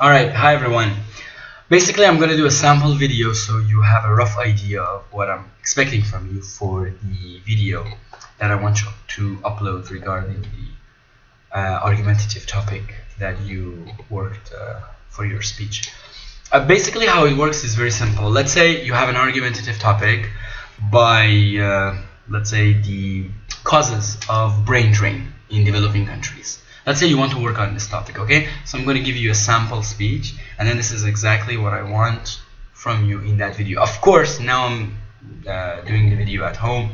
Alright, hi everyone. Basically, I'm going to do a sample video so you have a rough idea of what I'm expecting from you for the video that I want you to upload regarding the argumentative topic that you worked for your speech. Basically, how it works is very simple. Let's say you have an argumentative topic by, let's say, the causes of brain drain in developing countries. Let's say you want to work on this topic, okay? So I'm going to give you a sample speech, and then this is exactly what I want from you in that video. Of course, now I'm doing the video at home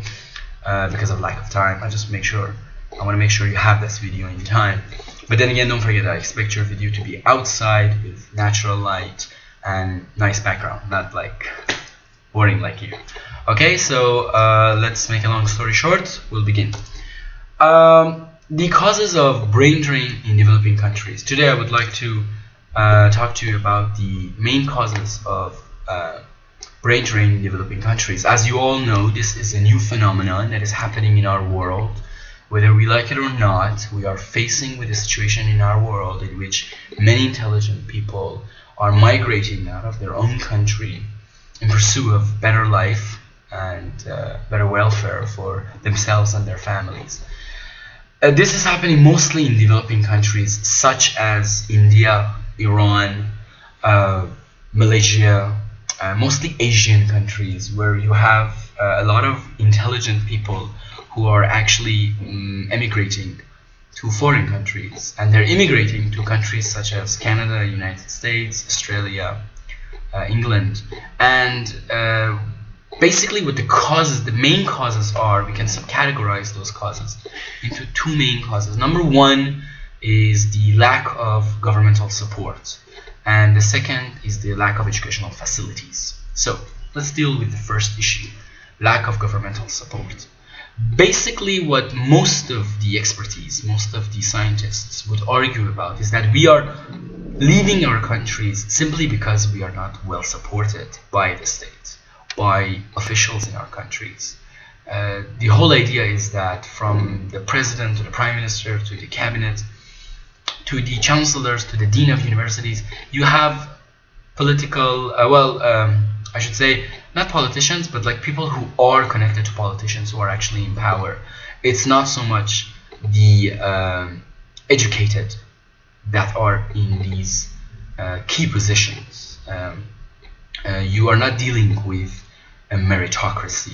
because of lack of time. I want to make sure you have this video in time. But then again, don't forget that I expect your video to be outside with natural light and nice background, not like boring like you. Okay, so let's make a long story short. We'll begin. The causes of brain drain in developing countries. Today I would like to talk to you about the main causes of brain drain in developing countries. As you all know, this is a new phenomenon that is happening in our world. Whether we like it or not, we are facing with a situation in our world in which many intelligent people are migrating out of their own country in pursuit of better life and better welfare for themselves and their families. This is happening mostly in developing countries such as India, Iran, Malaysia, mostly Asian countries, where you have a lot of intelligent people who are actually emigrating to foreign countries, and they're immigrating to countries such as Canada, United States, Australia, England, and basically what the causes, the main causes are, we can categorize those causes into two main causes. Number one is the lack of governmental support, and the second is the lack of educational facilities. So let's deal with the first issue, lack of governmental support. Basically what most of the expertise, most of the scientists would argue about is that we are leaving our countries simply because we are not well supported by the state, by officials in our countries. The whole idea is that from the president to the prime minister to the cabinet to the chancellors to the dean of universities, you have political, I should say not politicians, but like people who are connected to politicians who are actually in power. It's not so much the educated that are in these key positions. You are not dealing with a meritocracy.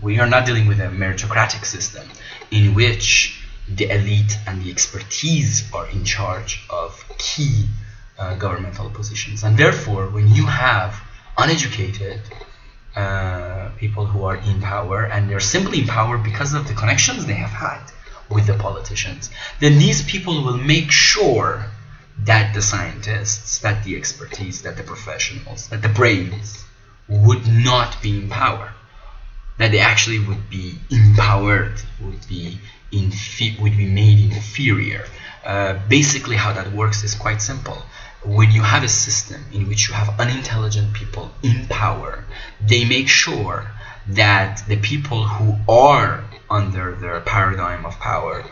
We are not dealing with a meritocratic system in which the elite and the expertise are in charge of key governmental positions. And therefore, when you have uneducated people who are in power, and they're simply in power because of the connections they have had with the politicians, then these people will make sure that the scientists, that the expertise, that the professionals, that the brains would not be in power, that they actually would be empowered, would be made inferior. Basically how that works is quite simple. When you have a system in which you have unintelligent people in power, they make sure that the people who are under their paradigm of power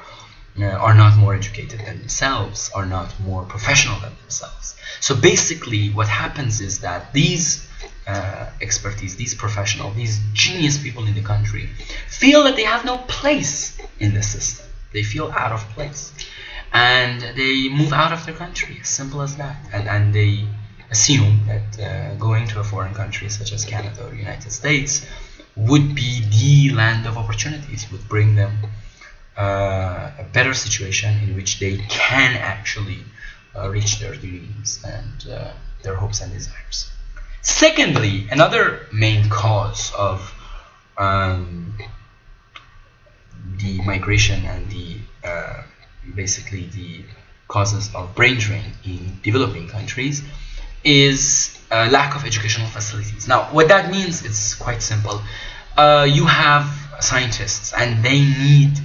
are not more educated than themselves, are not more professional than themselves. So basically what happens is that these expertise, these professionals, these genius people in the country feel that they have no place in the system. They feel out of place, and they move out of their country, as simple as that. And they assume that going to a foreign country such as Canada or the United States would be the land of opportunities, would bring them a better situation in which they can actually reach their dreams and their hopes and desires. Secondly, another main cause of the migration and the basically the causes of brain drain in developing countries is lack of educational facilities. Now, what that means is quite simple. You have scientists, and they need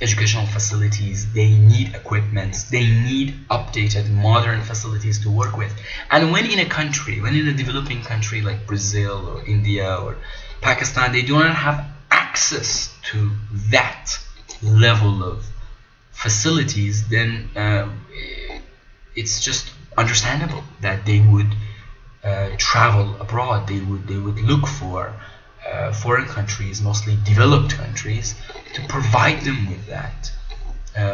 educational facilities, they need equipment, they need updated modern facilities to work with. And when in a developing country like Brazil or India or Pakistan, they do not have access to that level of facilities, then it's just understandable that they would travel abroad. They would look for foreign countries, mostly developed countries, to provide them with that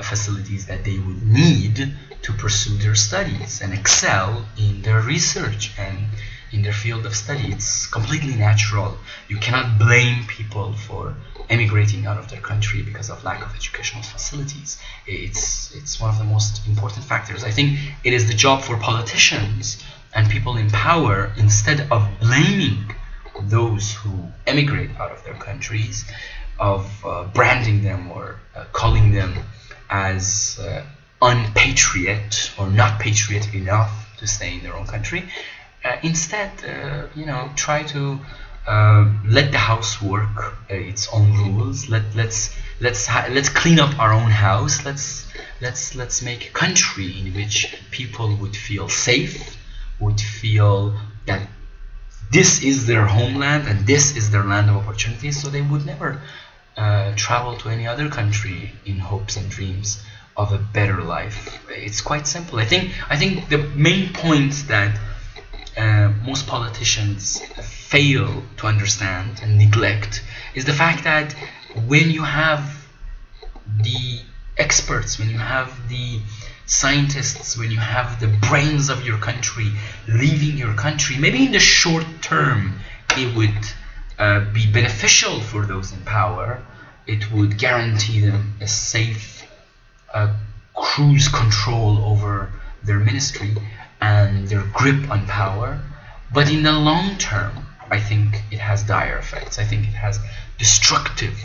facilities that they would need to pursue their studies and excel in their research and in their field of study. It's completely natural. You cannot blame people for emigrating out of their country because of lack of educational facilities. It's one of the most important factors. I think it is the job for politicians and people in power, instead of blaming those who emigrate out of their countries, of branding them or calling them as unpatriot or not patriotic enough to stay in their own country. Instead, try to let the house work its own rules. Let's clean up our own house. Let's make a country in which people would feel safe, would feel that this is their homeland and this is their land of opportunities, so they would never travel to any other country in hopes and dreams of a better life. It's quite simple. I think the main point that most politicians fail to understand and neglect is the fact that when you have the experts, when you have the scientists, when you have the brains of your country leaving your country, maybe in the short term it would be beneficial for those in power. It would guarantee them a safe cruise control over their ministry and their grip on power. But in the long term, I think it has dire effects. I think it has destructive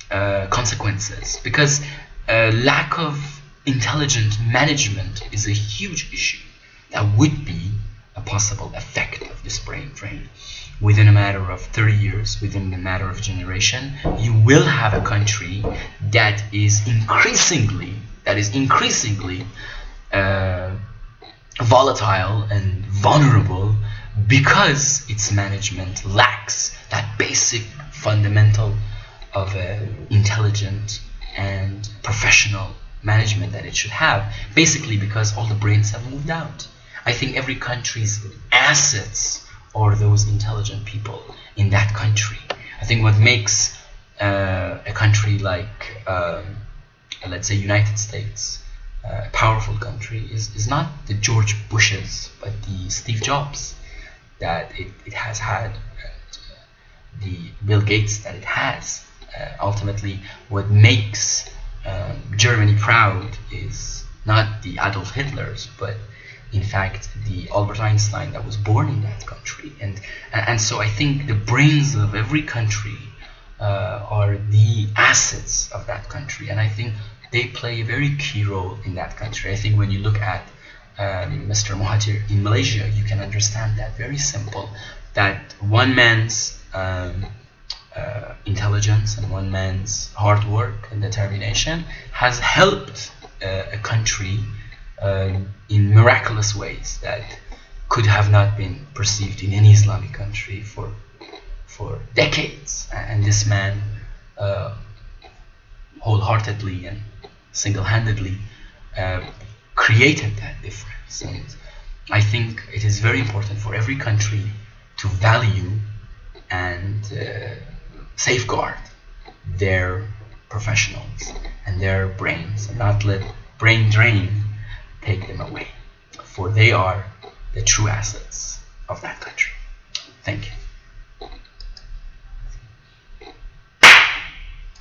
consequences, because lack of intelligent management is a huge issue that would be a possible effect of this brain drain. Within a matter of 30 years, within a matter of generation, you will have a country that is increasingly volatile and vulnerable because its management lacks that basic fundamental of intelligent and professional management that it should have, basically because all the brains have moved out. I think every country's assets are those intelligent people in that country. I think what makes a country like, let's say, United States, a powerful country, is not the George Bushes, but the Steve Jobs that it has had, the Bill Gates that it has. Ultimately, what makes Germany proud is not the Adolf Hitlers, but in fact the Albert Einstein that was born in that country. And so I think the brains of every country are the assets of that country, and I think they play a very key role in that country. I think when you look at Mr. Mahathir in Malaysia, you can understand that. Very simple, that one man's intelligence and one man's hard work and determination has helped a country in miraculous ways that could have not been perceived in any Islamic country for decades. And this man wholeheartedly and single-handedly created that difference. And I think it is very important for every country to value and safeguard their professionals and their brains, and not let brain drain take them away, for they are the true assets of that country.